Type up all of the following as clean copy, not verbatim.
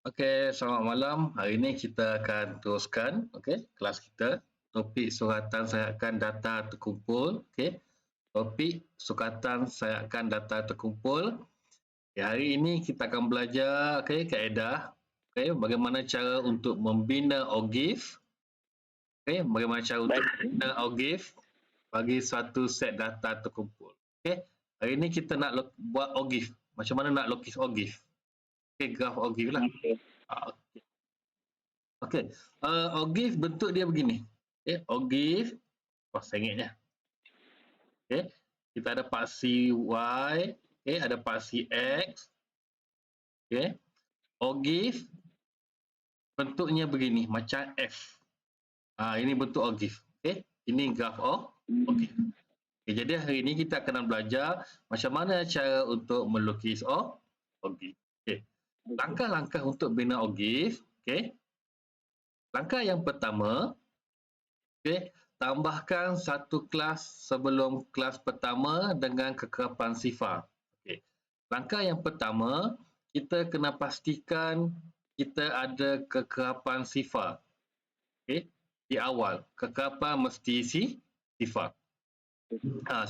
Okey, selamat malam. Hari ini kita akan teruskan kelas kita. Topik suratan sayakkan data terkumpul. Topik sukatan sayakkan data terkumpul. Hari ini kita akan belajar kaedah bagaimana cara untuk membina OGIF. Bagaimana cara untuk membina OGIF bagi suatu set data terkumpul. Hari ini kita nak buat OGIF. Macam mana nak lukis OGIF? Graf OGIF lah. Ah, Okey, OGIF bentuk dia begini. OGIF, saya ingatnya. Kita ada paksi Y, ada paksi X. OGIF bentuknya begini, macam F. Ini bentuk OGIF. Ini graf OGIF. Jadi hari ini kita akan belajar macam mana cara untuk melukis OGIF. Langkah-langkah untuk bina OGIF. Langkah yang pertama, tambahkan satu kelas sebelum kelas pertama dengan kekerapan sifar. Langkah yang pertama, kita kena pastikan kita ada kekerapan sifar. Di awal, kekerapan mesti sifar.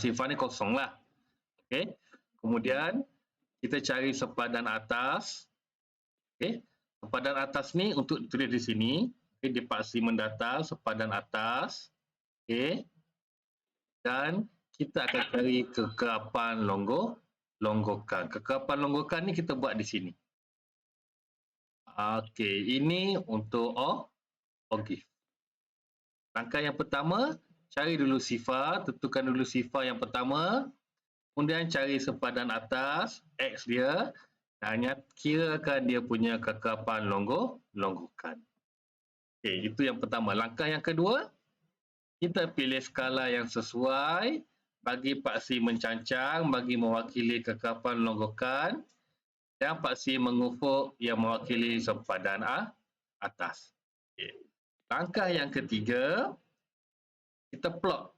Sifar ni kosong lah. Kemudian, kita cari sepadan atas. Sepadan atas ni untuk ditulis di sini. Di paksi mendatar sepadan atas. Dan kita akan cari kekerapan longgokan. Kekerapan longgokan ni kita buat di sini. Ini untuk OGIF. Langkah yang pertama, cari dulu sifar, tentukan dulu sifar yang pertama. Kemudian cari sepadan atas, X dia. Hanya kirakan dia punya kekerapan longgokan. Itu yang pertama. Langkah yang kedua, kita pilih skala yang sesuai bagi paksi mencancang bagi mewakili kekerapan longgokan dan paksi mengufuk yang mewakili sempadan atas. Langkah yang ketiga, kita plot.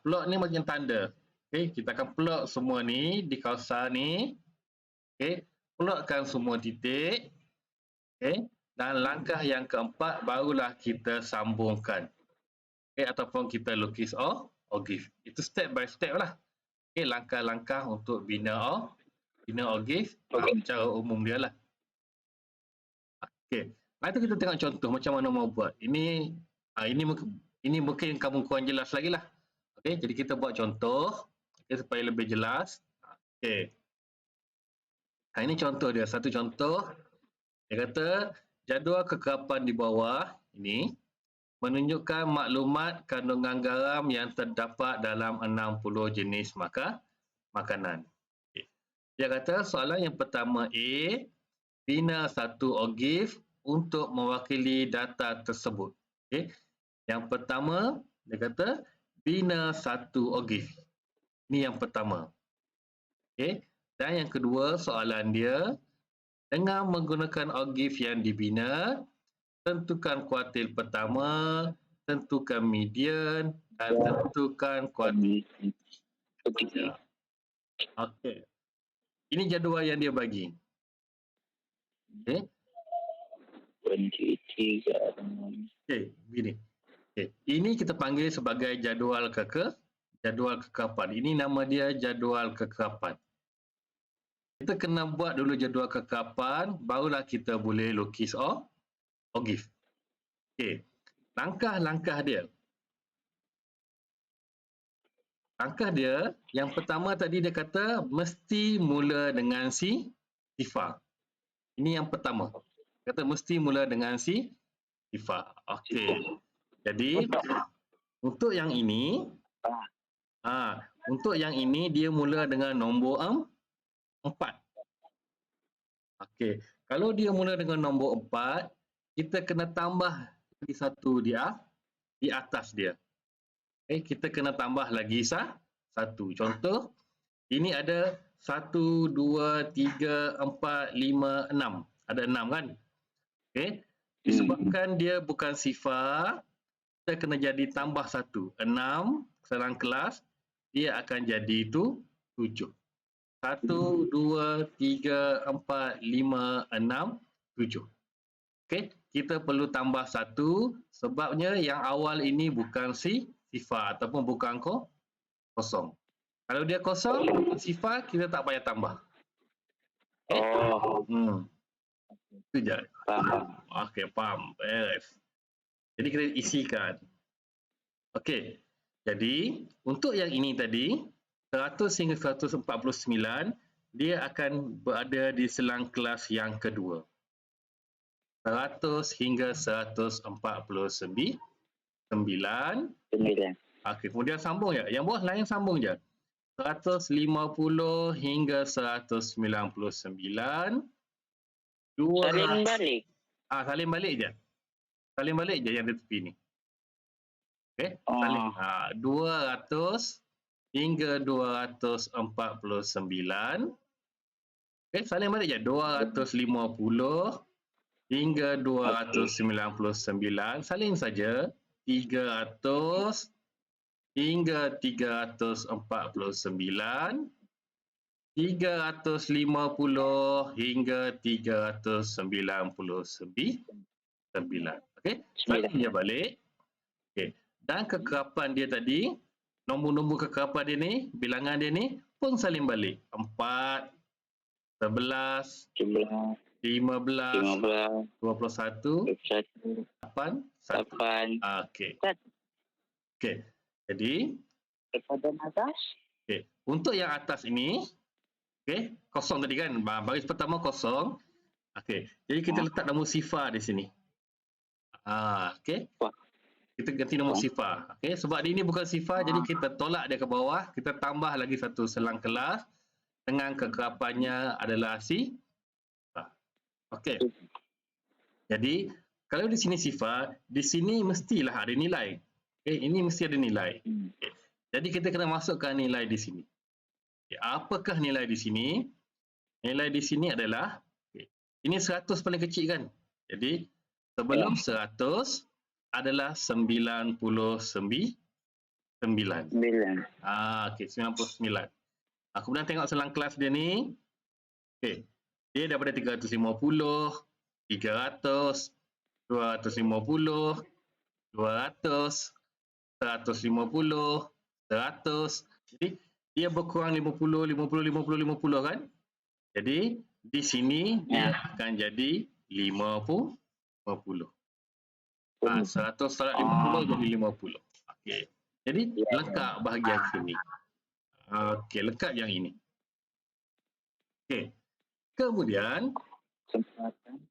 Plot ni macam tanda. Kita akan plot semua ni di kawasan ni. Plotkan semua titik. Dan langkah yang keempat barulah kita sambungkan. Ataupun kita lukis OGIF. Itu step by step lah. Langkah-langkah untuk bina OGIF secara umum dia lah. Nanti kita tengok contoh macam mana mau buat. Ini mungkin kamu kurang jelas lagi lah. Jadi kita buat contoh supaya lebih jelas. Ini contoh dia. Satu contoh. Dia kata jadual kekerapan di bawah ini menunjukkan maklumat kandungan garam yang terdapat dalam 60 jenis makanan. Dia kata soalan yang pertama A, bina satu OGIF untuk mewakili data tersebut. Yang pertama, dia kata bina satu OGIF. Ini yang pertama. Dan yang kedua, soalan dia, dengan menggunakan OGIF yang dibina, tentukan kuartil pertama, tentukan median dan tentukan kuartil. Ini jadual yang dia bagi. Begini. Ini kita panggil sebagai jadual kekerapan. Ini nama dia jadual kekerapan. Kita kena buat dulu jadual kekerapan, barulah kita boleh lukis OGIF. Langkah-langkah dia. Langkah dia, yang pertama tadi dia kata mesti mula dengan sifar. Ini yang pertama. Kata mesti mula dengan sifar. Jadi untuk yang ini, dia mula dengan nombor 4. Kalau dia mula dengan nombor 4, kita kena tambah lagi satu di atas dia. Kita kena tambah lagi satu. Contoh, ini ada 1, 2, 3, 4, 5, 6. Ada 6 kan? Disebabkan dia bukan sifar, kita kena jadi tambah 1. 6 serang kelas, dia akan jadi itu 7. 1, 2, 3, 4, 5, 6, 7. Okey, kita perlu tambah 1 sebabnya yang awal ini bukan sifar ataupun bukan kosong. Kalau dia kosong, bukan sifar, kita tak payah tambah. Okey? Oh, Itu je. faham. Okey, faham. Beres. Jadi kita isikan. Okey. Jadi, untuk yang ini tadi, 100 hingga 149, dia akan berada di selang kelas yang kedua. 100 hingga 149. 9. Okey, kemudian sambung je. Yang bawah lain sambung je. 150 hingga 199. Salin balik. Salin balik je. Salin balik je yang di tepi ni. Okey, salin. 200 hingga 249. Okey, salin balik je. 250 hingga 299. Salin saja. 300 hingga 349. 350 hingga 399. Okey, salin je balik. Okey, dan kekerapan dia tadi, nombor-nombor kekerapan dia ni, bilangan dia ni pun salin balik. 4, 11, 15, 21, 8, 1. Okey. Okey. Jadi, okey, untuk yang atas ini, okey, kosong tadi kan. Baris pertama kosong. Okey. Jadi kita letak nombor sifar di sini. Okey. Kita ganti nombor sifar. Okey, sebab dia ni bukan sifar, jadi kita tolak dia ke bawah, kita tambah lagi satu selang kelas dengan kekerapannya adalah sifar. Okey. Jadi, kalau di sini sifar, di sini mestilah ada nilai. Okey, ini mesti ada nilai. Okay. Jadi kita kena masukkan nilai di sini. Okay. Apakah nilai di sini? Nilai di sini adalah, okay, ini 100 paling kecil kan? Jadi, sebelum 100 adalah 99. Okey, 99. Kemudian tengok selang kelas dia ni. Okey. Dia daripada 350, 300, 250, 200, 150, 100. Jadi dia berkurang 50, 50, 50, 50 kan? Jadi di sini dia akan jadi 50. 100 tolak 50 jadi 50. Okey. Jadi lengkap bahagian sini. Okey, lengkap yang ini. Okey. Kemudian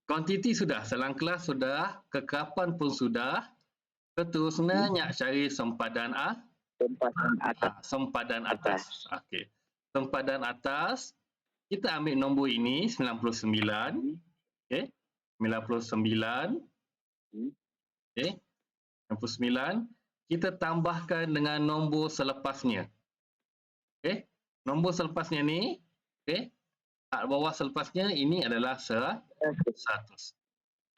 kuantiti sudah, selang kelas sudah, kekerapan pun sudah. Seterusnya nak cari sempadan sempadan atas. Okey. Sempadan atas, kita ambil nombor ini 99. Okey. 99. Okey. 99. Kita tambahkan dengan nombor selepasnya. Okey. Nombor selepasnya ni, okey. Bawah selepasnya ini adalah 100.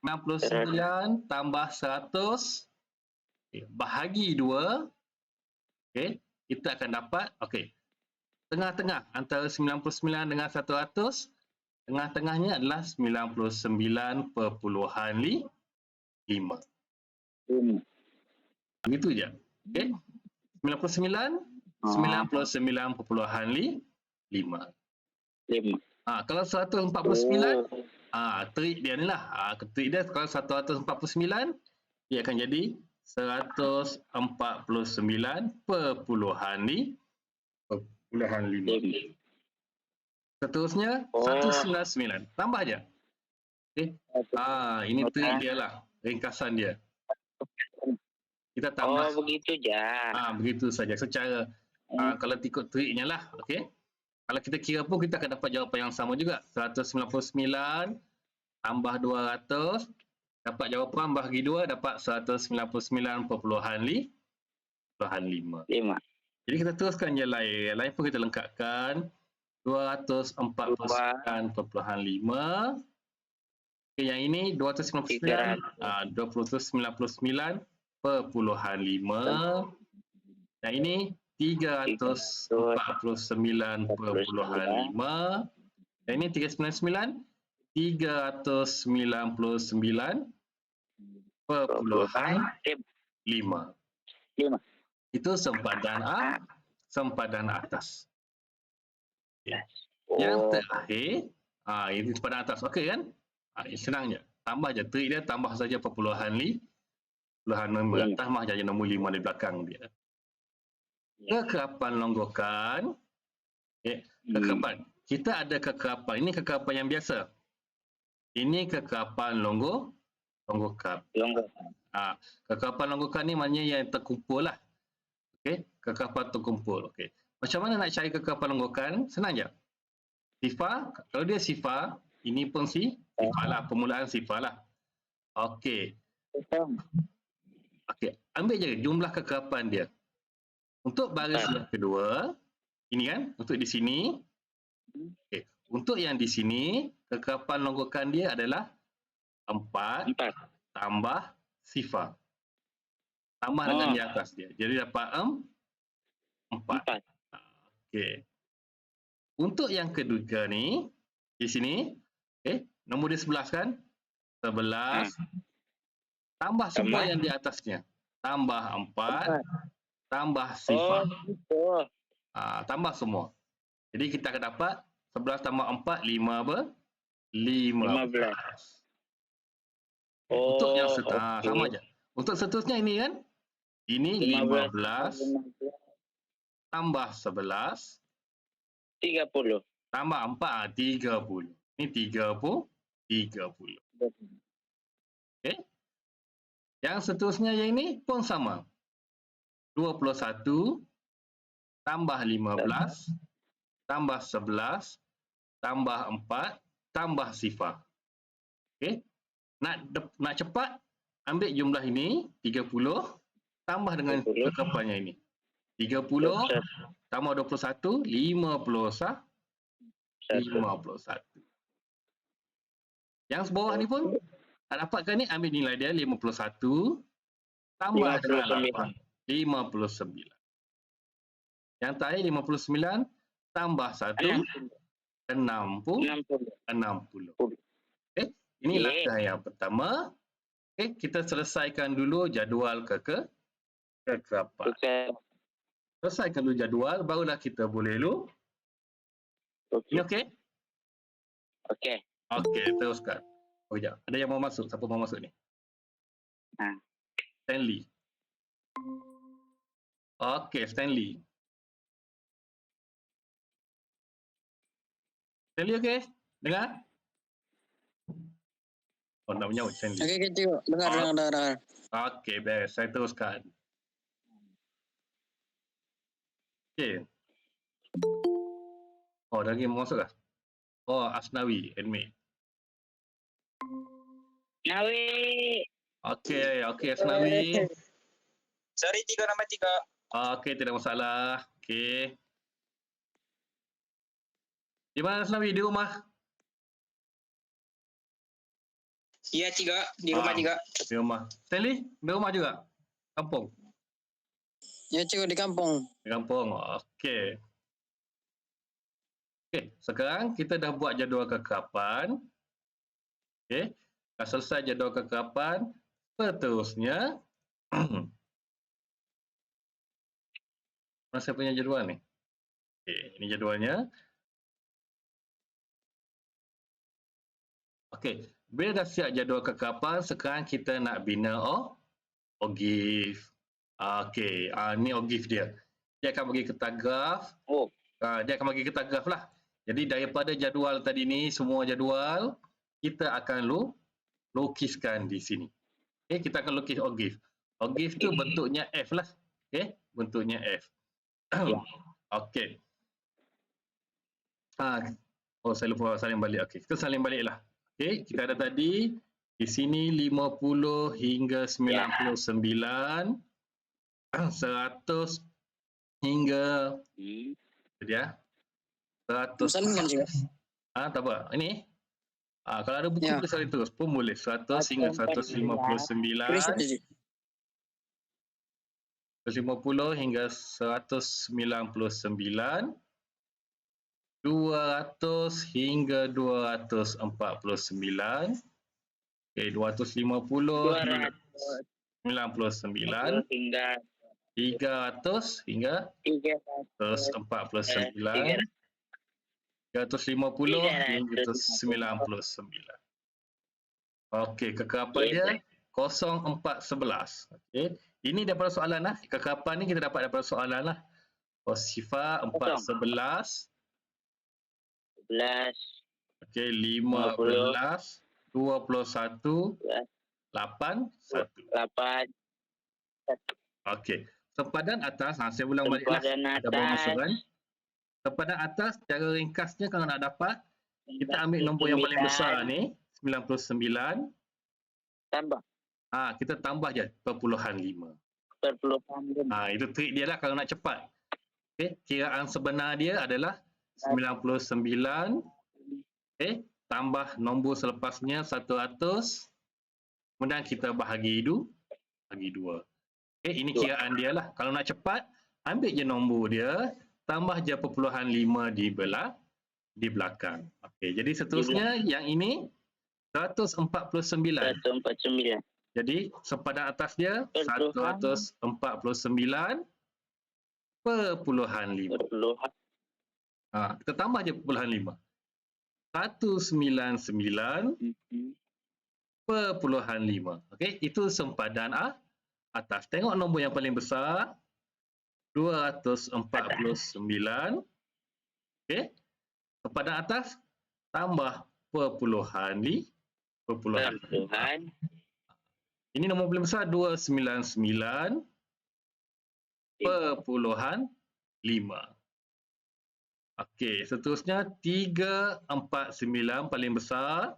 99 tambah 100. Okay, bahagi 2. Okey, kita akan dapat, okey, tengah-tengah antara 99 dengan 100, tengah-tengahnya adalah 99.5. Begitu je. Okey. 99, 99.5. Kalau 149, trik dia ni lah. Trik dia kalau 149, dia akan jadi 149.5. Seterusnya 199. Tambah je. Okey. Ini trik dia lah. Ringkasan dia. Kita tambah. Begitu je. Begitu saja. Secara kalau ikut triknya lah. Okey. Kalau kita kira pun kita akan dapat jawapan yang sama juga. 199 tambah 200. Dapat jawapan bahagi 2 dapat 199.5. Jadi kita teruskan je lain. Yang lain pun kita lengkapkan. 249.5. Okay, yang ini 299. 299.5. Yang ini 349.5. Yang ini 399. 399,5. 5. Itu sempadan sempadan atas. Okay. Yang Oh. terakhir, ini sempadan atas. Okey kan? Senang je. Tambah je trik dia, tambah saja perpuluhan nombor atas, tambah saja nombor 5 di belakang dia. Kekerapan longgokan. Okay. Kekerapan. Kita ada kekerapan. Ini kekerapan yang biasa. Ini kekerapan longgokan. Kekerapan longgokan ni maknanya yang terkumpul lah. Okay. Kekerapan terkumpul. Okay. Macam mana nak cari kekerapan longgokan? Senang je. Sifar, kalau dia sifar, ini pun sifar lah. Permulaan sifar lah. Okey. Okey. Ambil je jumlah kekerapan dia. Untuk baris yang kedua, ini kan, untuk di sini. Okay. Untuk yang di sini, kekerapan longgokan dia adalah 4 tambah sifar. Tambah dengan di atas dia. Jadi dapat 4. Okey. Untuk yang ketiga ni, di sini, nombor dia 11 kan? 11 tambah semua yang di atasnya. Tambah 4 tambah sifar. Tambah semua. Jadi kita akan dapat 11 tambah 4, 5 apa? 15. Untuk yang seterusnya, sama je. Untuk seterusnya ini kan? Ini 15 tambah 11. 30. Tambah 4, 30. Ini 30. Okey. Yang seterusnya yang ini pun sama. 21 tambah 15 tambah 11 tambah 4 tambah sifar. Okey. Nak cepat, ambil jumlah ini 30 tambah dengan kekerapannya ini. 30 tambah 21, 51. Yang bawah ni pun nak dapatkan ni, ambil nilai dia 51 tambah 58, 59. Yang terakhir 59 tambah 1, 60. Okay. Ini langkah yang pertama. Okay. Kita selesaikan dulu jadual kekerapan. Selesaikan dulu jadual, barulah kita boleh Ini okey? Okey. Okey, teruskan. Sekejap. Ada yang mau masuk? Siapa mau masuk ni? Stanley. Okey, Stanley. Stanley okey? Dengar? Oh, nak menyahut Stanley. Okey, tengok. Dengar. Okey, best. Saya teruskan. Okey. Oh, dah lagi mau masuk dah? Oh, Asnawi, admit. Okey, Asnawi. Sorry, nombor 3. Okey, tidak masalah. Okey. Di mana Asnawi? Di rumah? Ya, 3. Di rumah 3. Di rumah. Stanley, di rumah juga? Kampung? Ya, cikgu di kampung. Di kampung. Okey. Okey, sekarang kita dah buat jadual kekerapan. Okey. Dah selesai jadual kekerapan. Seterusnya, mana saya punya jadual ni? Okey, ini jadualnya. Okey, bila dah siap jadual kekerapan, sekarang kita nak bina OGIF. Okey, ni OGIF dia. Dia akan bagi kita graf. Dia akan bagi kita graf lah. Jadi daripada jadual tadi ni, semua jadual, kita akan lukiskan di sini. Okay, kita akan lukis OGIF. OGIF tu bentuknya F lah. Okay, bentuknya F. Okey. Saya lupa salin balik. Okey, kita salin balik lah. Okey, kita ada tadi di sini 50 hingga 99, 100 hingga dia 100. Tak apa. Ini kalau ada buku boleh salin terus pun boleh. 100 hingga 159. 150 hingga 199. 200 hingga 249. Okey, 250 hingga 99. hingga 300 hingga 149. 350 hingga 99. Okey, kekerapan dia 0411. Okey. Ini daripada soalan lah. Kekerapan ni kita dapat daripada soalan lah. Sifar 411. 11, Okey, 15, 21, 8, 1. 8, Okey. Sempadan atas, saya ulang balik lah. sempadan Ada bawah atas. masukan. Sempadan atas, cara ringkasnya kalau nak dapat, kita ambil nombor yang paling besar ni, 99. Tambah. Kita tambah je perpuluhan 5. Perpuluhan 5. Itu trik dia lah kalau nak cepat. Okey, kiraan sebenar dia adalah 99. Okey, tambah nombor selepasnya 100. Kemudian kita bahagi 2. Okey, ini kiraan dia lah. Kalau nak cepat, ambil je nombor dia, tambah je perpuluhan 5 di belakang. Okey, jadi seterusnya yang ini 149. 149. Jadi sempadan atas dia 149 perpuluhan 5. Perpuluhan. Kita tambah je perpuluhan 5. 199 perpuluhan 5. Okey, itu sempadan atas. Tengok nombor yang paling besar 249. Okey. Sempadan atas tambah perpuluhan 5. Ini nombor paling besar 299 perpuluhan 5. Okey, seterusnya 349 paling besar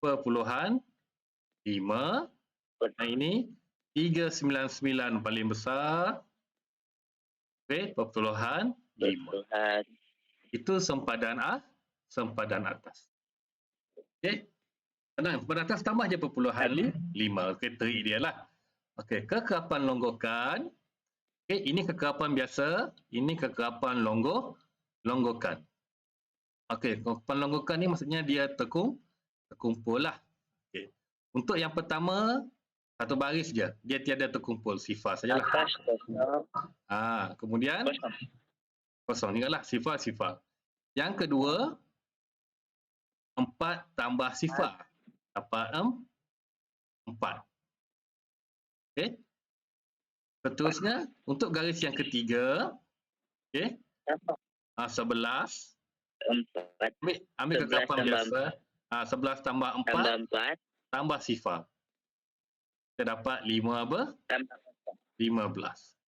perpuluhan 5. Ini 399 paling besar perpuluhan 5. Itu sempadan atas. Okey. Senang, sempadan atas tambah je perpuluhan 5. Okey, trik dia lah. Okey, kekerapan longgokan. Okey, ini kekerapan biasa, ini kekerapan longgokan. Okey, kekerapan longgokan ni maksudnya dia terkumpul lah. Okey. Untuk yang pertama, satu baris je. Dia tiada terkumpul, sifar sajalah. Kemudian kosong. Ingatlah, sifar. Yang kedua, 4 tambah sifar. Dapat 4. Okey. Seterusnya, untuk garis yang ketiga, okey, 11. Ambil kekerapan biasa. 11 tambah 4 tambah sifar. Kita dapat 5 apa? 15.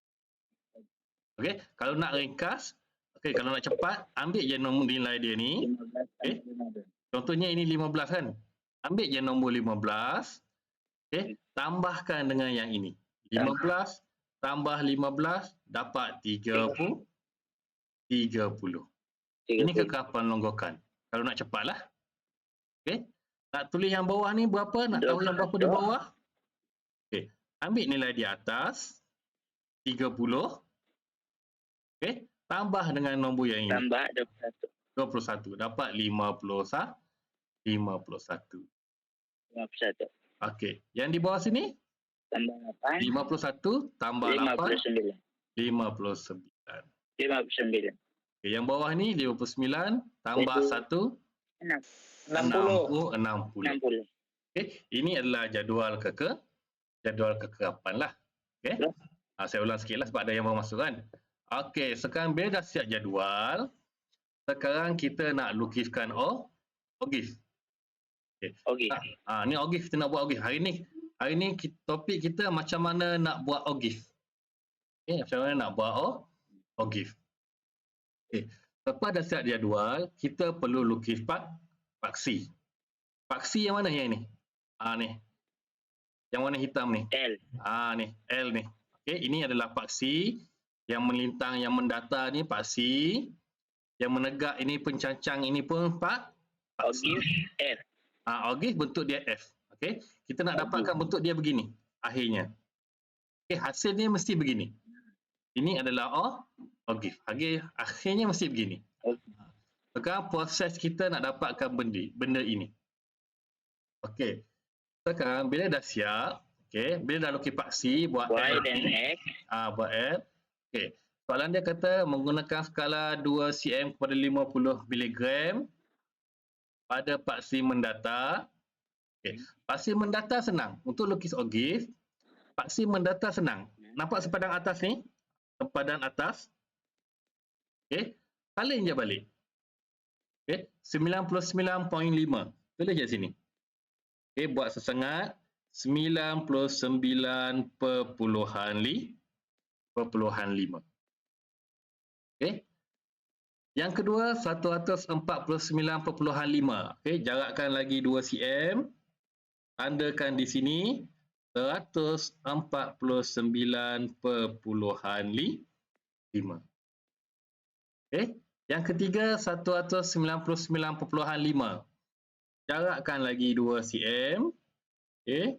Okey, kalau nak ringkas, kalau nak cepat, ambil je nombor nilai dia ni. Okey. Contohnya ini 15 kan? Ambil je nombor 15. Okey, tambahkan dengan yang ini. 15 tambah 15 dapat 30. Ini kekerapan longgokan. Kalau nak cepatlah. Okey. Nak tulis yang bawah ni berapa? Nak tahu yang berapa di bawah? Okey. Ambil nilai di atas 30. Okey. Tambah dengan nombor yang ini. Tambah 21. Dapat 51. 51. Okey. Yang di bawah sini? Tambah 8. 51 tambah 8. 59. 59. Okay, yang bawah ni 59 tambah 1. 60. 60. Okay, ini adalah jadual kekerapan lah. Okay. Saya ulang sikit lah sebab ada yang baru masuk kan. Okey, sekarang bila dah siap jadual, sekarang kita nak lukiskan ogif. Okey. Ni ogif, kita nak buat ogif. Hari ni topik kita macam mana nak buat ogif. Okay, macam mana nak buat ogif. Okay. Lepas dah siap jadual, kita perlu lukis paksi. Paksi yang mana yang ni? Ni. Yang warna hitam ni. L. Ni, L ni. Okay, ini adalah paksi. Yang melintang, yang mendatar ni paksi. Yang menegak ini pencancang ini pun paksi. Ogif F. Ogif bentuk dia F. Okay. Kita nak dapatkan bentuk dia begini. Akhirnya. Okay, hasil dia mesti begini. Ini adalah ogif. Akhirnya mesti begini. Sekarang proses kita nak dapatkan benda ini. Okey. Sekarang bila dah siap, okey, bila dah lukis paksi buat Y L dan ni, X. buat L. Okey. Soalan dia kata menggunakan skala 2 cm kepada 50 mg pada paksi mendata. Okey. Paksi mendata senang. Untuk lukis ogif, paksi mendata senang. Nampak sempadan atas ni? Sempadan atas. Okey. Salin je balik. Okey. 99.5. Tulis je sini. Okey, buat sesengat 99.5. Okey. Yang kedua 149.5. Okey, jarakkan lagi 2 cm. Tandakan di sini 149.5. Okey. Yang ketiga 199.5. Jarakkan lagi 2 cm. Okey.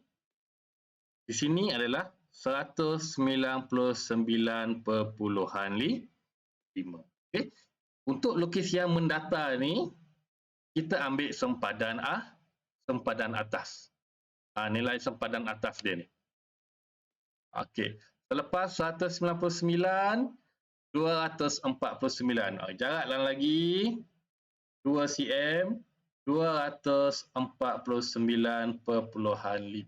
Di sini adalah 199.5. Okey. Untuk lukis yang mendata ni, kita ambil sempadan atas. Nilai sempadan atas dia ni. Okey. Selepas 199, 249. Jarakkan lagi 2 cm, 249.5.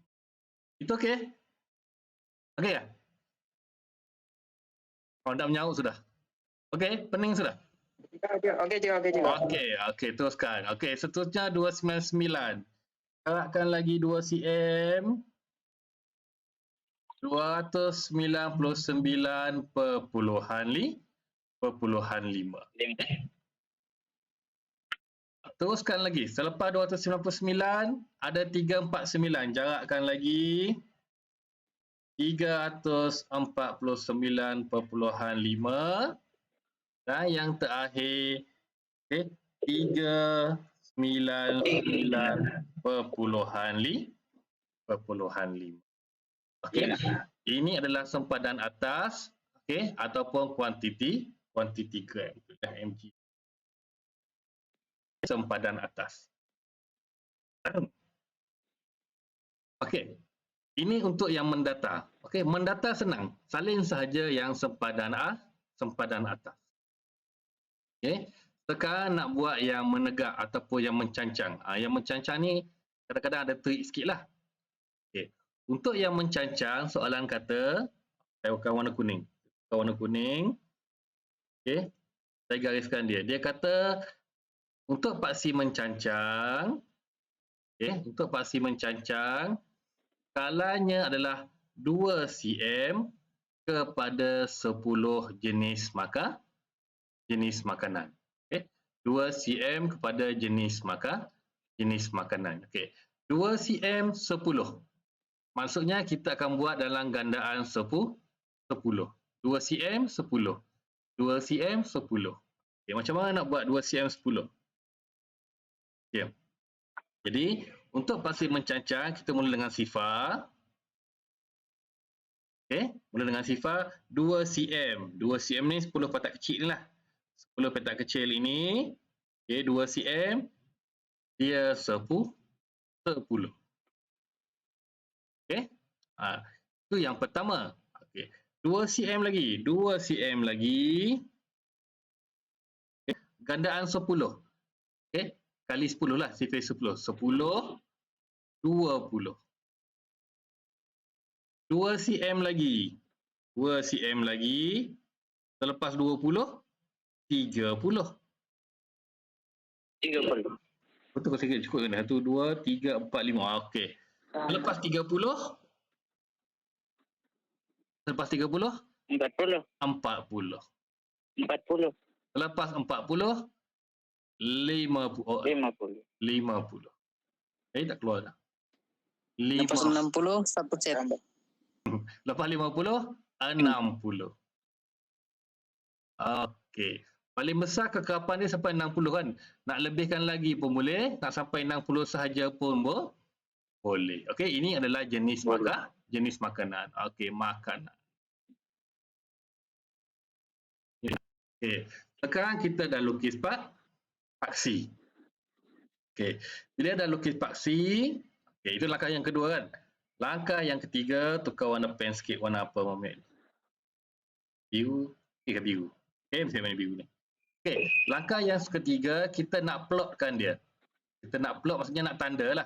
Itu okey? Okey tak? Dah menyaut sudah. Okey, pening sudah? Okey, teruskan. Okey, seterusnya 299. Jarakkan lagi 2 cm. 299.5. Teruskan lagi. Selepas 299, ada 349. Jarakkan lagi 349.5. Dan yang terakhir, okay, 399.5. Okey. Ini adalah sempadan atas, okey, ataupun kuantiti gram, mg. Sempadan atas. Okey. Ini untuk yang mendata. Okey, mendata senang. Salin sahaja yang sempadan atas. Okey. Sekarang nak buat yang menegak ataupun yang mencancang. Yang mencancang ni kadang-kadang ada trik sikitlah. Okey. Untuk yang mencancang, soalan kata, saya bukan warna kuning. Warna kuning. Okey. Saya gariskan dia. Dia kata untuk paksi mencancang, okey, untuk paksi mencancang, skalanya adalah 2 cm kepada 10 jenis makanan. Okey. 2 cm kepada jenis makanan. Okey. 2 cm 10. Maksudnya kita akan buat dalam gandaan 10. 2 cm 10. 2 cm 10. Okay, macam mana nak buat 2 cm 10? Okay. Jadi, untuk paksi mencancang, kita mula dengan sifar. Okay, mula dengan sifar 2 cm. 2 cm ni 10 petak kecil ni lah. 10 petak kecil ini. Okay, 2 cm. Dia 10. Okay. Itu yang pertama. Okay. 2 cm lagi. 2 cm lagi. Okay. Gandaan 10. Okay. Kali 10 lah. Sifar 10. 10. 20. 2 cm lagi. 2 cm lagi. Selepas 20. 30. 30. Betul ke sikit cukup kan? 1, 2, 3, 4, 5. Okey. Selepas 30. Selepas 30. 40. 40. 40. Selepas 40. 50. 50. Tak keluar dah. Lepas 60, 1 cm. Lepas 50, 60. Okey. Paling besar kekerapan dia sampai 60 kan. Nak lebihkan lagi pun boleh. Nak sampai 60 sahaja pun boleh. Okey, ini adalah jenis makanan. Okey, makanan. Okey. Sekarang kita dah lukis paksi. Okey, bila dah lukis paksi, okey, itu langkah yang kedua kan. Langkah yang ketiga, tukar warna pen sikit. Warna apa Muhammad? Biru, ke biru. Okey, mesti warna biru ni. Okey, langkah yang ketiga, kita nak plotkan dia. Kita nak plot maksudnya nak tanda lah.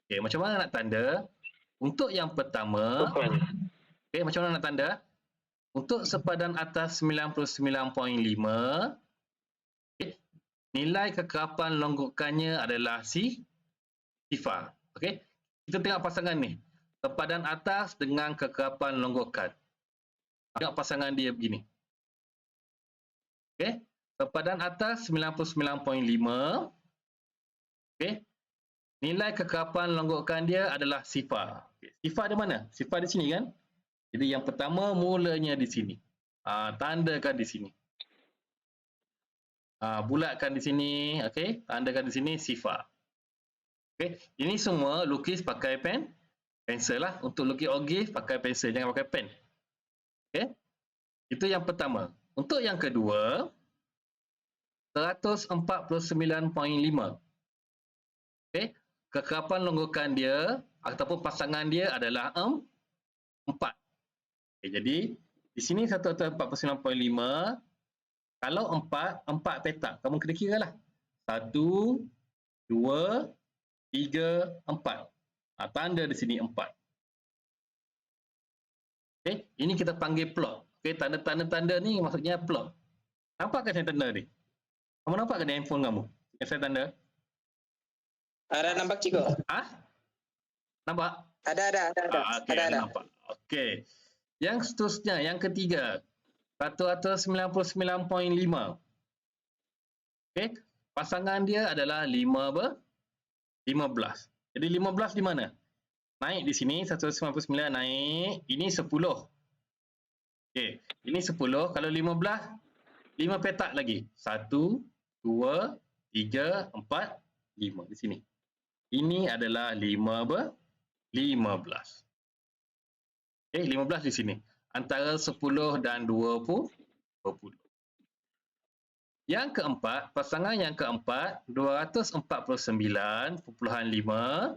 Okey, macam mana nak tanda? Untuk yang pertama, okey, macam mana nak tanda? Untuk sepadan atas 99.5, okay, nilai kekerapan longgokannya adalah sifar. Okey, kita tengok pasangan ni. Sepadan atas dengan kekerapan longgokan. Tengok pasangan dia begini. Okey, sepadan atas 99.5. Okey, nilai kekerapan longgokan dia adalah sifar. Okay. Sifar di mana? Sifar di sini kan? Jadi yang pertama mulanya di sini. Tandakan di sini. Bulatkan di sini, okey. Tandakan di sini sifar. Okey, ini semua lukis pakai pensel lah. Untuk lukis ogif pakai pensel, jangan pakai pen. Okey. Itu yang pertama. Untuk yang kedua, 149.5. Okey, kekerapan longgokan dia ataupun pasangan dia adalah 4. Okay, jadi di sini 149.5. Kalau 4 petak. Kamu kena kira lah. 1, 2, 3, 4. Tanda di sini 4. Okay, ini kita panggil plot. Okay, tanda-tanda ni maksudnya plot. Nampak kan saya tanda ni? Kamu nampak kan di handphone kamu? Yang saya tanda? Ada nampak cikgu? Nampak? Ada. Okay, ada. Nampak. Okey. Yang seterusnya, yang ketiga, 199.5. Okey, pasangan dia adalah 15. Jadi 15 di mana? Naik di sini 199 naik, ini 10. Okey, ini 10. Kalau 15, 5 petak lagi. 1, 2, 3, 4, 5 di sini. Ini adalah 15. Okey, 15 di sini. Antara 10 dan 20. Yang keempat, pasangan yang keempat, 249.5.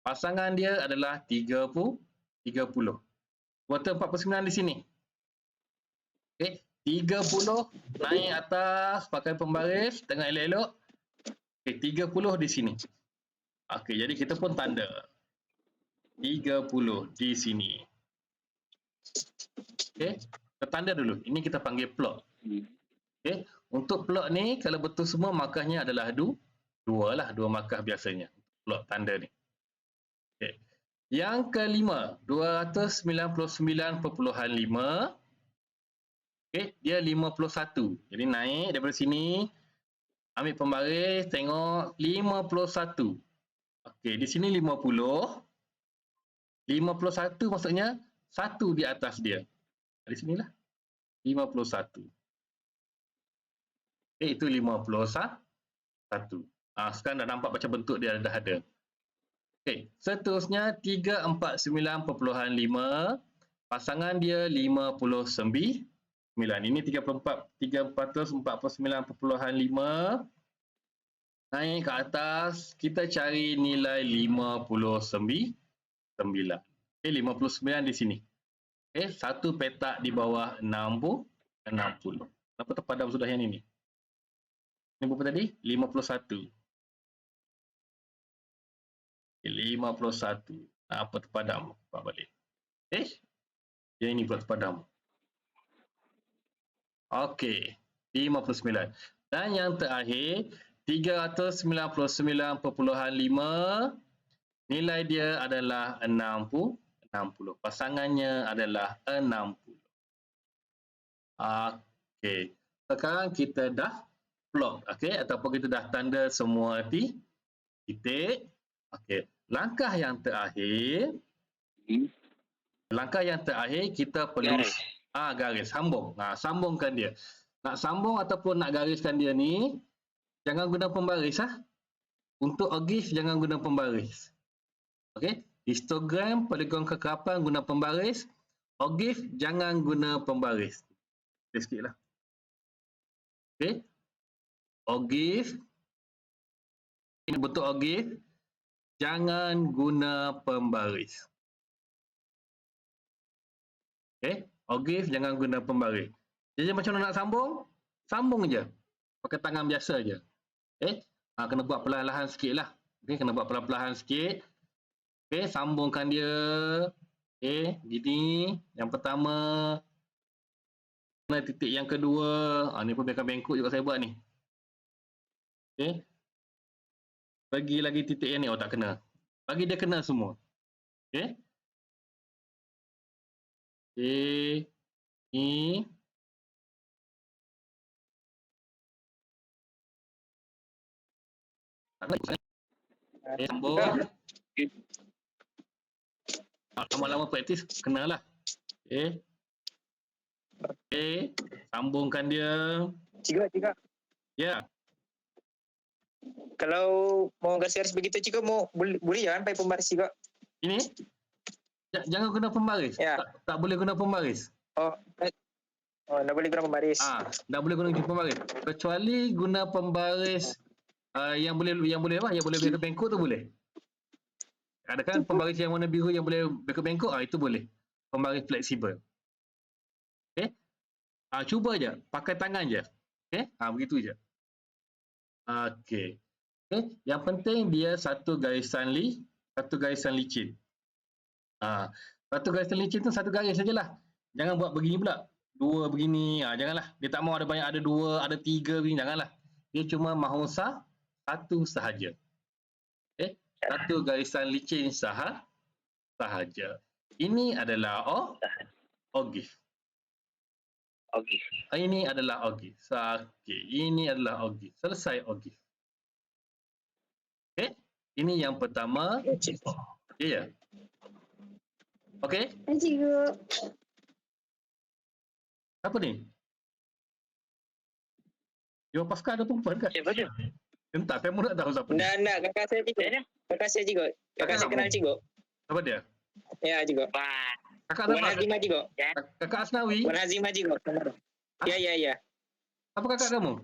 Pasangan dia adalah 30. 249 di sini. Okey, 30 naik atas pakai pembaris, tengok elok-elok. Okey, 30 di sini. Okey, jadi kita pun tanda. 30 di sini. Okey, kita tanda dulu. Ini kita panggil plot. Okey, untuk plot ni kalau betul semua markahnya adalah 2 lah, 2 markah biasanya. Plot tanda ni. Okey. Yang kelima, 299.5. Okey, dia 51. Jadi naik daripada sini, ambil pembaris, tengok 51. Okey, di sini 50. 51 maksudnya 1 di atas dia. Di sinilah 51. Okey, itu 51. Sekarang dah nampak macam bentuk dia dah ada. Okey, seterusnya 349.5. Pasangan dia 59. Ini 349.5. Naik ke atas, kita cari nilai 59. Okey, 59 di sini. Okey, 1 petak di bawah 60. Kenapa terpadam sudah yang ini? Ini berapa tadi? 51. Okay, 51. Apa terpadam? Buat balik. Yang ini pula terpadam. Okey, 59. Dan yang terakhir, 399.5. Nilai dia adalah 60. Pasangannya adalah 60. Okey. Sekarang kita dah plot, okey, ataupun kita dah tanda semua titik. Okey. Langkah yang terakhir kita perlu garis, sambung. Sambungkan dia. Nak sambung ataupun nak gariskan dia ni, jangan guna pembaris Untuk ogif jangan guna pembaris. Okey, histogram, poligon kekerapan guna pembaris. Ogif jangan guna pembaris. Sikitlah. Okey. Ogif, ini bentuk ogif, jangan guna pembaris. Okey, ogif jangan guna pembaris. Jadi macam mana nak sambung? Sambung je. Pakai tangan biasa je. Okey, kena buat perlahan-lahan sikitlah. Okey, kena buat perlahan-lahan sikit. Okey, sambungkan dia. Okey, gini. Yang pertama. Titik yang kedua. Ni pun bengkok juga saya buat ni. Okey. Bagi lagi titik yang ni. Oh, tak kena. Bagi dia kena semua. Okey. Okey. Ni. Okey, sambung. Lama-lama praktis, kenalah. Okey. Okey, sambungkan dia. Cikgu. Ya. Kalau mau garis-garis begitu cikgu boleh jangan pakai pembaris cikgu. Ini? Jangan guna pembaris. Ya. Tak boleh guna pembaris. Oh, tak boleh guna pembaris. Tak boleh guna pembaris. Kecuali guna pembaris yang boleh apa? Yang boleh bengkok tu boleh. Ada kan pembaris yang warna biru yang boleh bengkok, itu boleh. Pembaris fleksibel. Okey. Cuba je, pakai tangan je. Okey? Begitu je. Okey. Okey, yang penting dia satu garisan licin. Satu garisan licin tu satu garis sajalah. Jangan buat begini pula. Dua begini, janganlah. Dia tak mahu ada banyak, ada dua, ada tiga begini, janganlah. Dia cuma mahu satu sahaja. Okey, satu garisan licin sahaja. Ini adalah ogif. Okey. Ini adalah ogif. Okey, ini adalah ogif. Selesai ogif. Okey, ini yang pertama. Ya. Okey. Cikgu. Apa ni? Dewan Paskah ada perempuan kan? Siapa tu? Entah, saya pun tak tahu siapa dia. Nak kakak saya cikgu. Kakak saya cikgu. Kakak saya kenal cikgu. Apa dia? Ya cikgu. Kakak Wan siapa? Hazimah cikgu. Kakak Asnawi? Wan Hazimah cikgu. Ya. Apa kakak kamu?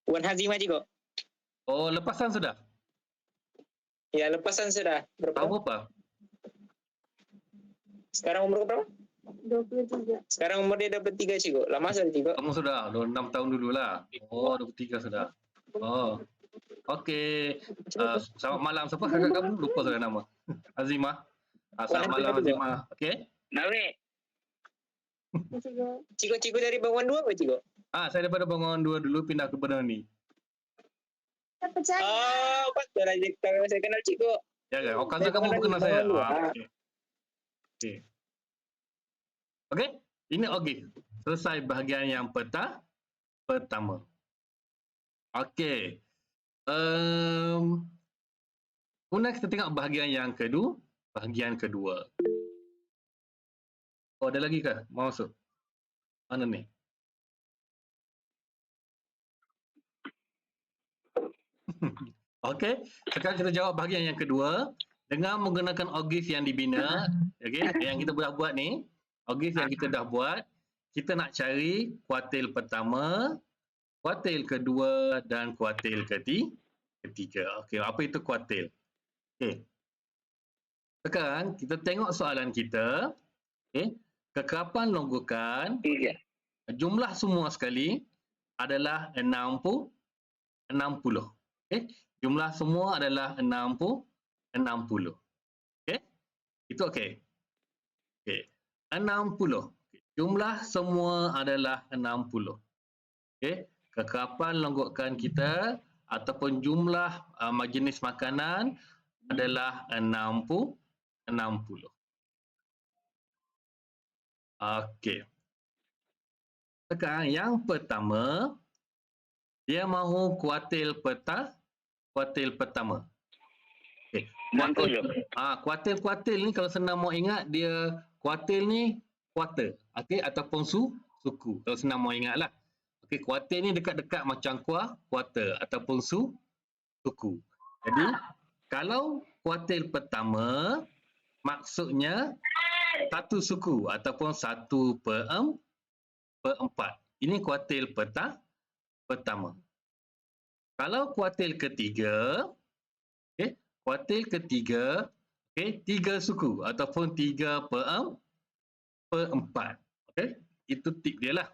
Wan Hazimah cikgu. Oh, lepasan sudah? Ya, lepasan sudah. Tahu berapa? Sekarang umur berapa? 23. Sekarang umur dia 23 cikgu. Lama sudah cikgu. Kamu sudah? 6 tahun dululah. Oh, 23 sudah. Oh. Okey. Selamat malam. Siapa kakak kamu? Lupa saya nama. Azimah. Selamat malam Azimah. Okey. Nawe. Cikgu. Cikgu dari Bangunan 2 ke cikgu? Saya daripada Bangunan 2 dulu pindah ke Benoni. Tak percaya. Oh, betul lah saya kenal cikgu. Ya kan? Kamu pun kenal saya. Okey. Okey. Okey, ini ogif. Selesai bahagian yang pertama. Okey. Kemudian kita tengok bahagian yang kedua. Oh, ada lagi ke? Mau masuk? Mana ni? Okey, sekarang kita jawab bahagian yang kedua dengan menggunakan ogif yang dibina. Okey, yang kita dah buat ni. Ogif yang kita dah buat, kita nak cari kuartil pertama, kuartil kedua dan kuartil ketiga. Okey, apa itu kuartil? Okey. Sekarang kita tengok soalan kita. Okey, kekerapan longgokan jumlah semua sekali adalah 60. Okey, jumlah semua adalah 60. Okey? Itu okey. Okey. 60. Jumlah semua adalah 60. Okey, kekerapan longgokan kita ataupun jumlah jenis makanan adalah 60. Okey. Sekarang yang pertama, dia mahu kuartil pertama. Okey. Kuartil ni kalau senang mau ingat, dia kuartil ni kuarter, okey, ataupun suku. Kalau senang mau ingatlah. Okey, kuartil ni dekat-dekat macam kuarter ataupun suku. Jadi, kalau kuartil pertama maksudnya satu suku ataupun 1/4. Ini kuartil pertama. Kalau kuartil ketiga, okey, kuartil ketiga, okey, 3 suku ataupun 3/4. Okey, itu tip dia lah.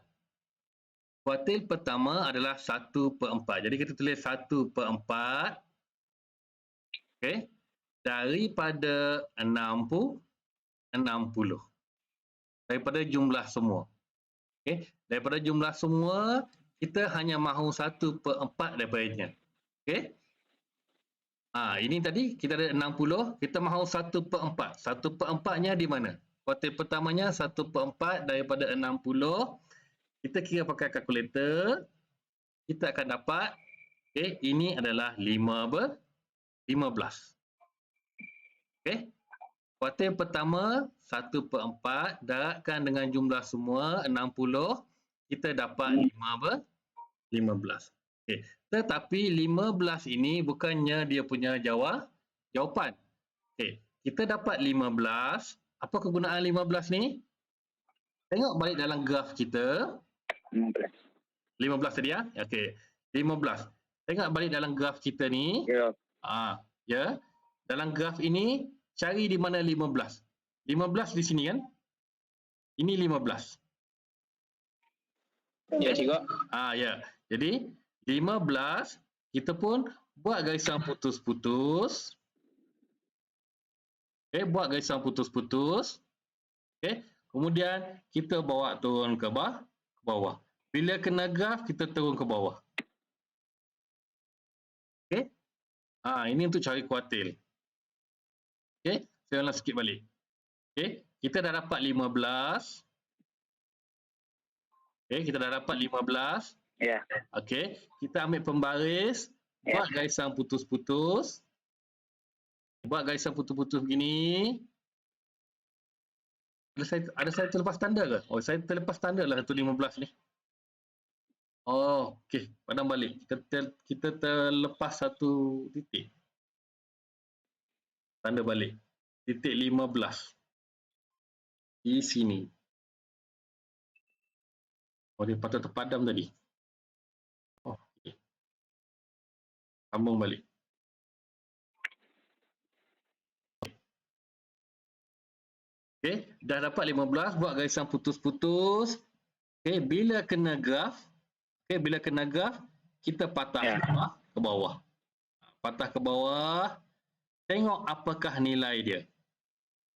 Kuartil pertama adalah 1/4. Jadi kita tulis 1/4, okey, daripada 60 daripada jumlah semua. Okey, daripada jumlah semua kita hanya mahu 1/4 daripadanya. Okey. Ini tadi kita ada 60, kita mahu 1/4. 1/4-nya di mana? Kuartil pertamanya 1/4 daripada 60. Kita kira pakai kalkulator. Kita akan dapat, okey, ini adalah 15. Okey. Kuartil pertama 1/4 darabkan dengan jumlah semua 60, kita dapat 15. Okey. Tetapi 15 ini bukannya dia punya jawapan. Okey, kita dapat 15. Apa kegunaan 15 ni? Tengok balik dalam graf kita. 15 tadi ya. Okey. 15. Tengok balik dalam graf kita ni. Ya. Ya. Dalam graf ini cari di mana 15. 15 di sini kan? Ini 15. Ya, cikgu. Ya. Jadi 15 kita pun buat garisan putus-putus. Okey, buat garisan putus-putus. Okey, kemudian kita bawa turun ke bawah. Bila kena graf kita turun ke bawah. Okey. Ini untuk cari kuartil. Okey, saya ulang sikit balik. Okey, kita dah dapat 15. Okey, kita dah dapat 15. Ya. Okey, kita ambil pembaris, buat garisan putus-putus. Buat garisan putus-putus begini. Ada saya terlepas tanda ke? Oh, saya terlepas tanda lah 115 ni. Oh, okey, padam balik. Kita terlepas satu titik. Tanda balik. Titik 15. Di sini. Oh, dia patut terpadam tadi. Oh, okey. Sambung balik. Okey, dah dapat 15, buat garisan putus-putus. Okey, bila kena graf, kita patah ke bawah. Patah ke bawah. Tengok apakah nilai dia.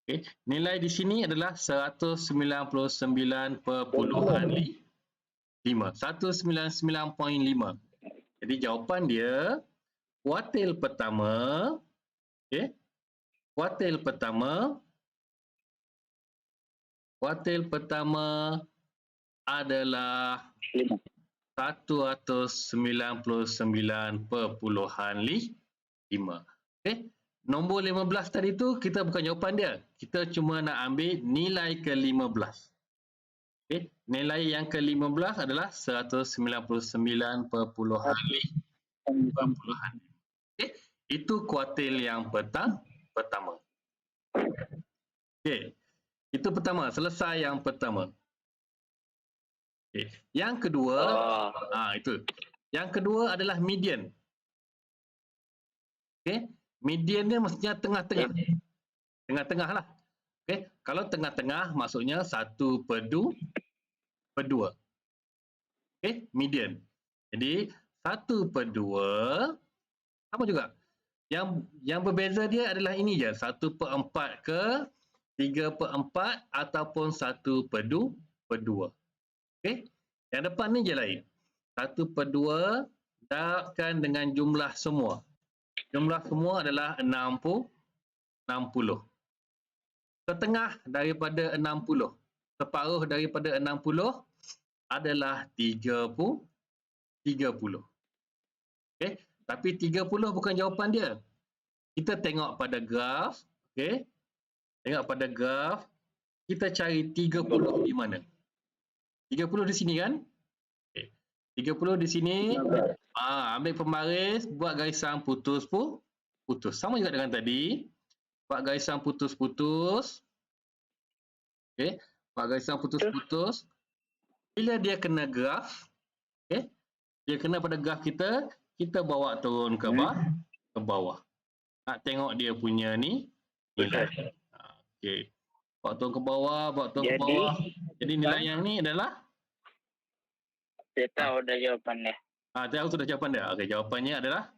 Okey, nilai di sini adalah 199.5. 199.5. Jadi jawapan dia kuartil pertama, okey. Kuartil pertama adalah 199.5. Okey. Nombor 15 tadi tu kita bukan jawapan dia. Kita cuma nak ambil nilai ke-15. Okey, nilai yang ke-15 adalah 199.5. Okey, itu kuartil yang pertama. Okey. Itu pertama, selesai yang pertama. Okay. Yang kedua, itu. Yang kedua adalah median. Okay. Median dia maksudnya tengah-tengah. Tengah-tengah lah. Okay. Kalau tengah-tengah maksudnya 1/2. Okay. Median. Jadi 1/2 sama juga. Yang berbeza dia adalah ini je. 1/4 ke 3/4 ataupun 1/2. Okey. Yang depan ni je lain. 1/2 darabkan dengan jumlah semua. Jumlah semua adalah 60. Setengah daripada 60. Separuh daripada 60 adalah 30. Okey. Tapi 30 bukan jawapan dia. Kita tengok pada graf. Okey. Tengok pada graf. Kita cari 30 di mana? 30 di sini kan? Okay. 30 di sini. Ambil pembaris, buat garisan putus. Sama juga dengan tadi. Buat garisan putus-putus. Okey, buat garisan putus-putus. Bila dia kena graf, okey. Dia kena pada graf kita, kita bawa turun ke bawah. Nak tengok dia punya ni nilai. Okey. Bawa turun ke bawah, bawa turun ke bawah. Jadi nilai yang ni adalah Saya tahu dah jawapan dia. tahu sudah jawapan dia. Okey, jawapannya adalah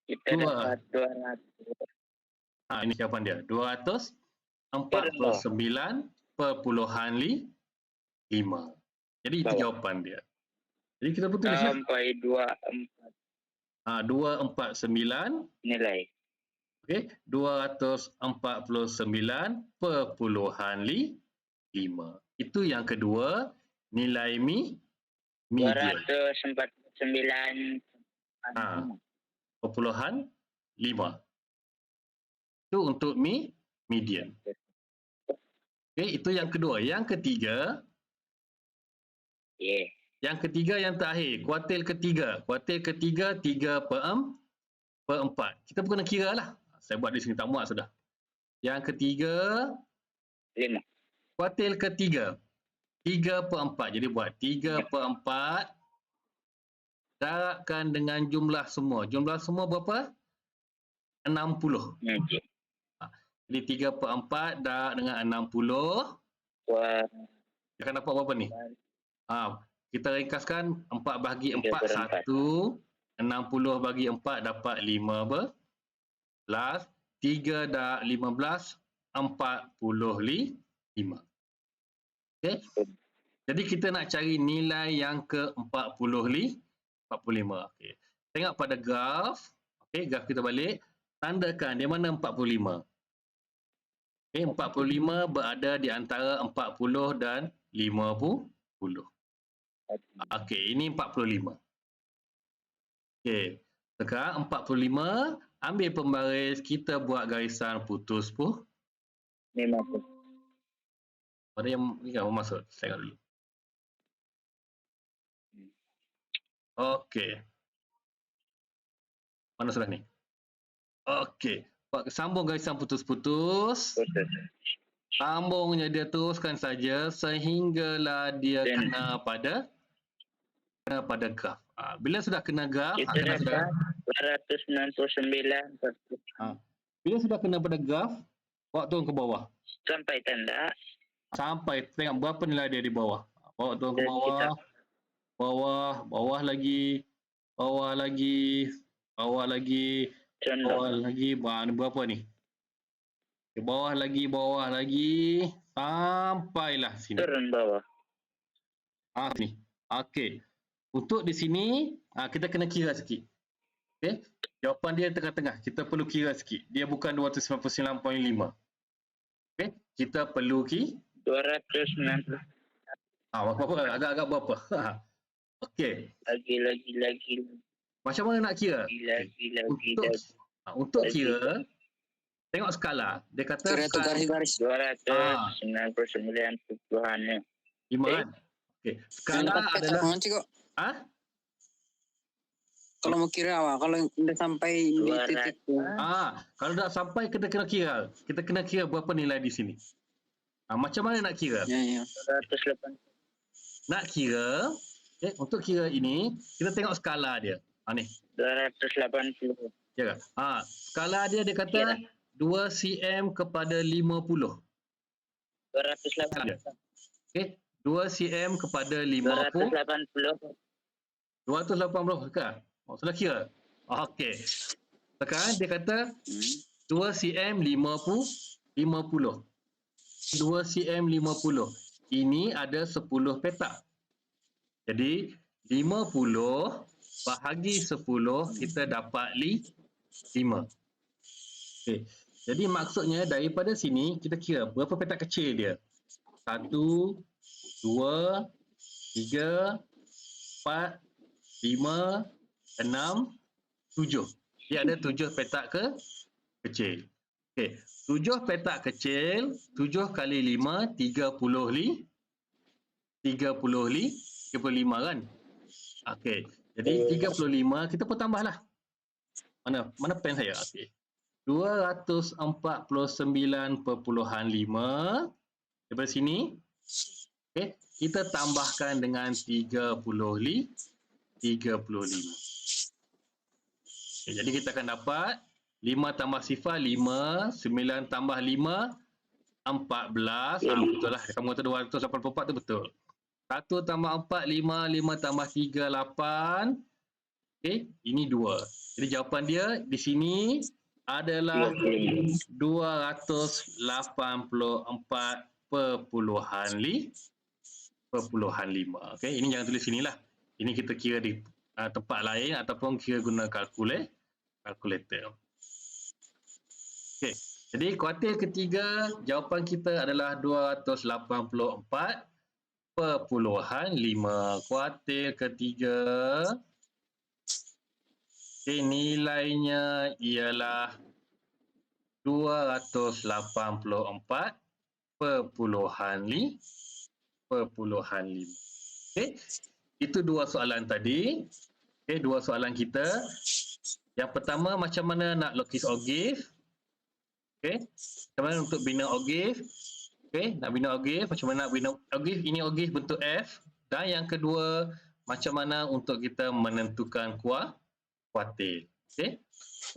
Kita dapat 200. ini jawapan dia. 249.5. Jadi itu jawapan dia. Jadi kita pun tulis Sampai 24 249 nilai. okey 249.5. Itu yang kedua, nilai median. 249. Perpuluhan 5. Itu untuk median. Okey, itu yang kedua. Yang ketiga, yang terakhir, kuartil ketiga. Kuartil ketiga 3/4. Kita pun kena kira lah. Saya buat di sini, tak muat sudah. Yang ketiga, 5. kuartil ketiga 3/4. Jadi buat 3/4 darabkan dengan jumlah semua. Jumlah semua berapa? 60. Jadi 3/4 darab dengan 60. Dia akan dapat berapa ni? Kita ringkaskan 4 bahagi 4 1. 60 bagi 4 dapat 15. 3 darab 15 45. Okey. Jadi kita nak cari nilai yang ke-45. Okey. Tengok pada graf. Okey, graf kita balik. Tandakan di mana 45. Okey, 45 berada di antara 40 dan 50. Okey, ini 45. Okey, sekarang 45, ambil pembaris, kita buat garisan putus 50. Ada yang ni kan masuk, saya tengok dulu. Okey. Mana sudah ni? Okey. Sambung garisan putus-putus. Sambungnya dia teruskan saja sehinggalah dia kena pada graf. Bila sudah kena graf, Kita dapat 299. bila sudah kena pada graf, bawa turun ke bawah. Sampai tanda. Sampai tengok berapa nilai dia di bawah. Bawa turun ke bawah. Bawah lagi. Bawah lagi. Bawah lagi. Bawah lagi. Berapa ni? Bawah lagi. Sampailah sini. Turun bawah. Sini. Okey. Untuk di sini, kita kena kira sikit. Okey. Jawapan dia tengah-tengah. Kita perlu kira sikit. Dia bukan 299.5. Okey. Kita perlu 290. Berapa? Agak-agak berapa? Okey. Lagi. Macam mana nak kira? Lagi. Untuk kira, tengok skala. Dia kata garis 299 perpuluhan 5 kan? Okey. Skala adalah kalau mau kira kalau udah sampai di titik kalau dah sampai kita kena kira. Kita kena kira berapa nilai di sini. Macam mana nak kira? Ya. 280. Nak kira, untuk kira ini, kita tengok skala dia. Ni. 280. Ya kan? Skala dia kata 2 cm kepada 50. 280. Okey, 2 cm kepada 50. 280 kan? Sudah kira. Okey. Sekarang dia kata 2 cm 50. 2 cm 50. Ini ada 10 petak. Jadi 50 bahagi 10 kita dapat 5. Okey. Jadi maksudnya daripada sini kita kira berapa petak kecil dia. 1, 2, 3, 4, 5, 6, 7. Dia ada 7 petak kecil. Okey, 7 petak kecil, 7 kali 5, 35 kan? Okey, jadi 35 kita pun tambahlah. Mana pen saya? Okey. 249.5 daripada sini. Okey, kita tambahkan dengan 35. 35. Okay, jadi kita akan dapat 5 tambah sifar 5, 9 tambah 5, 14. Betul lah. Kamu kata 284 tu betul. 1 tambah 4, 5. 5 tambah 3, 8. Okey, ini 2. Jadi jawapan dia di sini adalah 284.5. Okey, ini jangan tulis sini lah. Ini kita kira di tempat lain ataupun kira guna kalkulator. Okey, jadi kuartil ketiga jawapan kita adalah 284.5. Kuartil ketiga, okay, nilainya ialah 284.5. Okey, itu dua soalan tadi. Okey, dua soalan kita. Yang pertama, macam mana nak lukis ogif? Okey, macam mana untuk bina ogif? Okey, nak bina ogif, macam mana nak bina ogif? Ini ogif bentuk F. Dan yang kedua, macam mana untuk kita menentukan kuartil. Okey,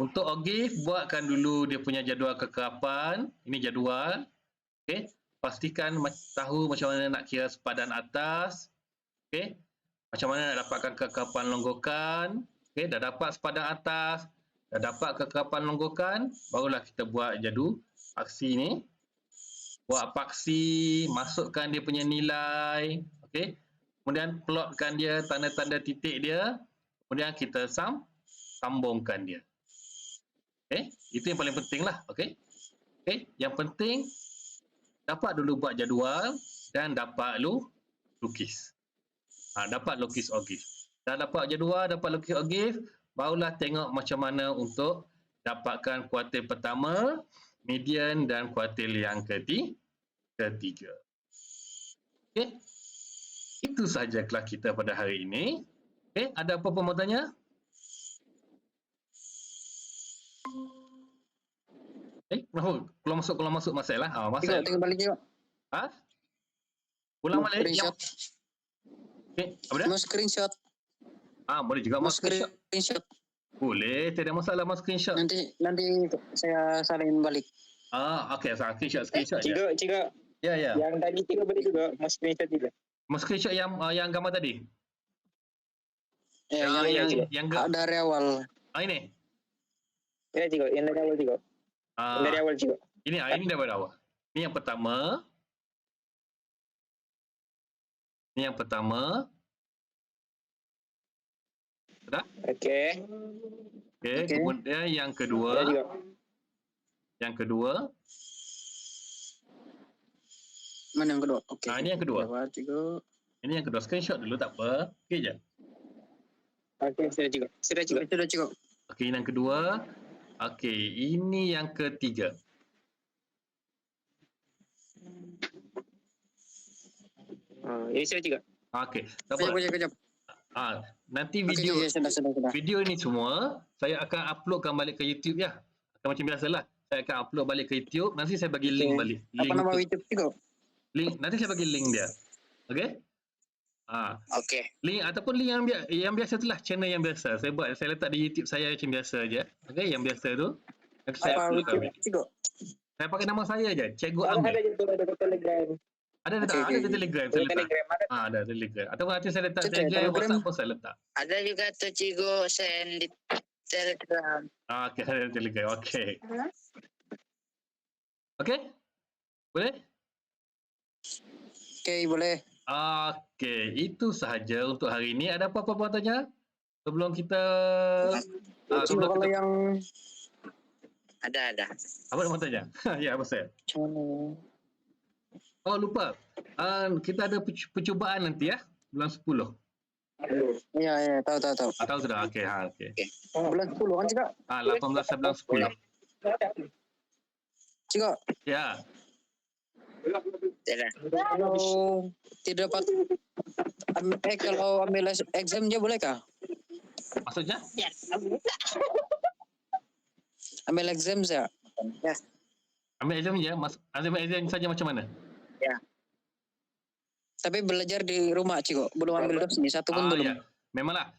untuk ogif, buatkan dulu dia punya jadual kekerapan. Ini jadual. Okey, pastikan tahu macam mana nak kira sepadan atas. Okey, macam mana nak dapatkan kekerapan longgokan. Okey, dah dapat sepadan atas, dah dapat kekerapan longgokan, barulah kita buat jadu paksi ni. Buat paksi, masukkan dia punya nilai. Okey, kemudian plotkan dia, tanda-tanda titik dia. Kemudian kita sambungkan dia. Okey, itu yang paling penting lah. Okey, yang penting dapat dulu buat jadual dan dapat lukis. Dapat lukis ogif. Dah dapat jadual, dapat lukis ogif, barulah tengok macam mana untuk dapatkan kuartil pertama, median dan kuartil yang ketiga. Okey, itu sahaja kelas kita pada hari ini. Okey, ada apa-apa mau tanya? Kenapa? Kalau masuk masalah. Masalah. Tengok balik tengok. Ulang balik. Screenshot. Okey, apa dia? Mau screenshot. Boleh juga Mau mau screenshot. screenshot. Boleh, tidak ada masalah mau screenshot. Nanti saya salin balik. Okey, screenshot ya. Cikgu. Ya. Yang tadi cikgu boleh juga mas screenshot juga. Mau screenshot yang gambar tadi. Ya, yang dari awal. ini. Ya cikgu, yang dari awal cikgu. Yang dari awal cikgu. Ini daripada awal. Ini yang pertama. Sudah? Okey. Okey, kemudian yang kedua. Ya cikgu. Yang kedua. Mana yang kedua? Okey. Ini yang kedua. Jawab, cikgu. Ini yang kedua. Screenshot dulu tak apa. Okey je. Okey, sudah cikgu. Sudah, cikgu. Okey, ini yang kedua. Okey, ini yang ketiga. Ini sudah cikgu. Okey, tak apa. Kejap. Nanti Okey, sudah. video ini semua saya akan uploadkan balik ke YouTube ya. Akan macam biasalah. Saya akan upload balik ke YouTube. Nanti saya bagi link balik. Apa nama YouTube cikgu? Link nanti saya bagi link dia. Okey? Okey. Link ataupun link yang biasa itulah, channel yang biasa. Saya letak di YouTube saya macam biasa je. Okey, yang biasa tu. Nanti saya Apa uploadkan. YouTube cikgu? Saya pakai nama saya je, Cikgu Ada Amir. ada Telegram. Ada Okey, ada okey. Telegram saya letak. Telegram ada. Ada Telegram. Ataupun nanti saya letak Cik, Telegram, Telegram. WhatsApp pun saya letak. Ada juga tu cikgu send di Telegram. Okey, ada Telegram. Okey. Okey? Boleh? Okey, boleh. Okey, itu sahaja untuk hari ini. Ada apa-apa mau tanya? Sebelum kita Cikgu, sebelum kalau kita yang Ada. apa nak tanya? Ya, apa saya? macam mana? Oh, lupa. Kita ada percubaan nanti ya, bulan 10. Ya, tahu. Tahu sudah? Okey, okey. Bulan 10 kan cikgu? 18 bulan 10. Cikgu, Ya. Tidak. kalau tidak dapat kalau ambil exam dia boleh kah? Maksudnya? Ambil exam saja. Ambil exam je? Ambil exam saja macam mana? Tapi belajar di rumah cikgu, belum ambil dosen ni, satu pun belum. Ya. Memanglah.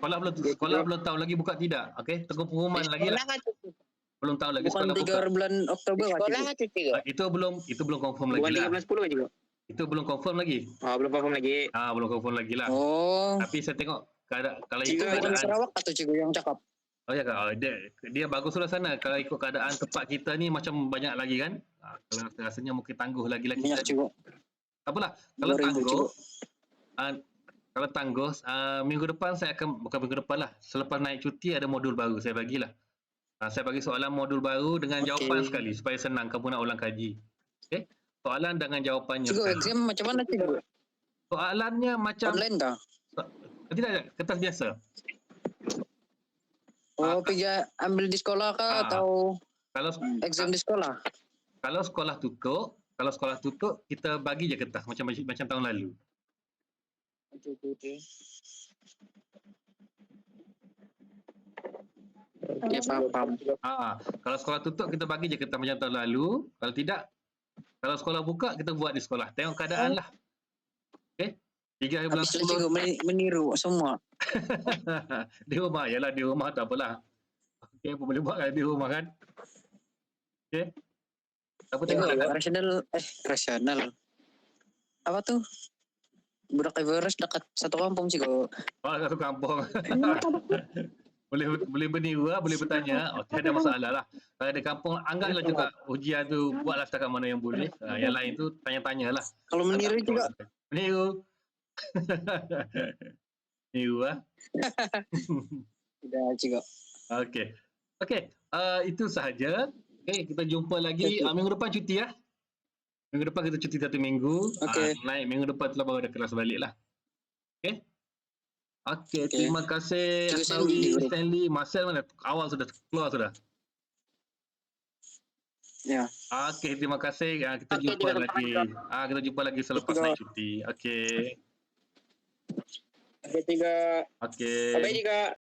Sekolah belum tahu lagi buka tidak. Okey, tunggu pengumuman lagi lah. Sekolah tu. Belum tahu lagi Bukan sekolah 3 buka. bulan Oktober lah, Sekolah cikgu. tu cikgu. Itu belum confirm lagi Bukan lah. 13-10 cikgu. Itu belum confirm lagi. Belum confirm lagi. Belum confirm lagi lah. Oh, Tapi saya tengok kalau Cikgu, ikut bukan keadaan. Sarawak atau cikgu yang cakap? Oh ya, dia bagus sudah sana. Kalau ikut keadaan tempat kita ni macam banyak lagi kan. Kalau rasanya mungkin tangguh lagi lah Banyak kita. cikgu. Tak apalah. Kalau 2000 tangguh, cikgu. kalau tangguh, minggu depan saya akan, bukan minggu depan lah. Selepas naik cuti ada modul baru saya bagilah. Saya bagi soalan modul baru dengan Okey. jawapan sekali supaya senang kamu nak ulang kaji. Okey? Soalan dengan jawapannya Cikgu, sekali. exam macam mana cikgu? Soalannya macam Online kah? tidak, kertas biasa. Oh, pergi ambil di sekolah kah atau Kalau exam di sekolah? kalau sekolah tutup, kita bagi je kertas macam tahun lalu. Ya, faham. Kalau sekolah tutup kita bagi je kertas macam tahun lalu. Kalau tidak, kalau sekolah buka kita buat di sekolah. Tengok keadaan lah. Okey. 3 hari bulan Habislah 10. cikgu meniru semua. Di rumah, yalah di rumah tak apalah. Okey, apa boleh buat kalau di rumah kan? Okey. Apa tengok Cikgu, keadaan? rasional. Apa tuh? Budak Everest dekat satu kampung cikgu. Satu kampung. boleh berniru lah, boleh bertanya. Okey, ada masalah lah. Kalau ada kampung, anggaplah juga ujian tu buatlah setakat mana yang boleh. Yang lain tu tanya-tanya lah. Kalau meniru juga. Meniru. Meniru lah. Sudah cikgu. Okey, itu sahaja. Okey, kita jumpa lagi minggu depan cuti ya. Minggu depan kita cuti 1 minggu. Okey. Naik minggu depan tu lah baru ada kelas balik lah. Okey, terima kasih Cikgu Asnawi, Stanley. Stanley, Marcel mana? Awal sudah keluar sudah. Ya. Okey, terima kasih. Kita Okey, jumpa terima lagi. kasih. Kita jumpa lagi selepas Okey, naik cuti. Okey. Ada 3. Okey. Bye-bye juga.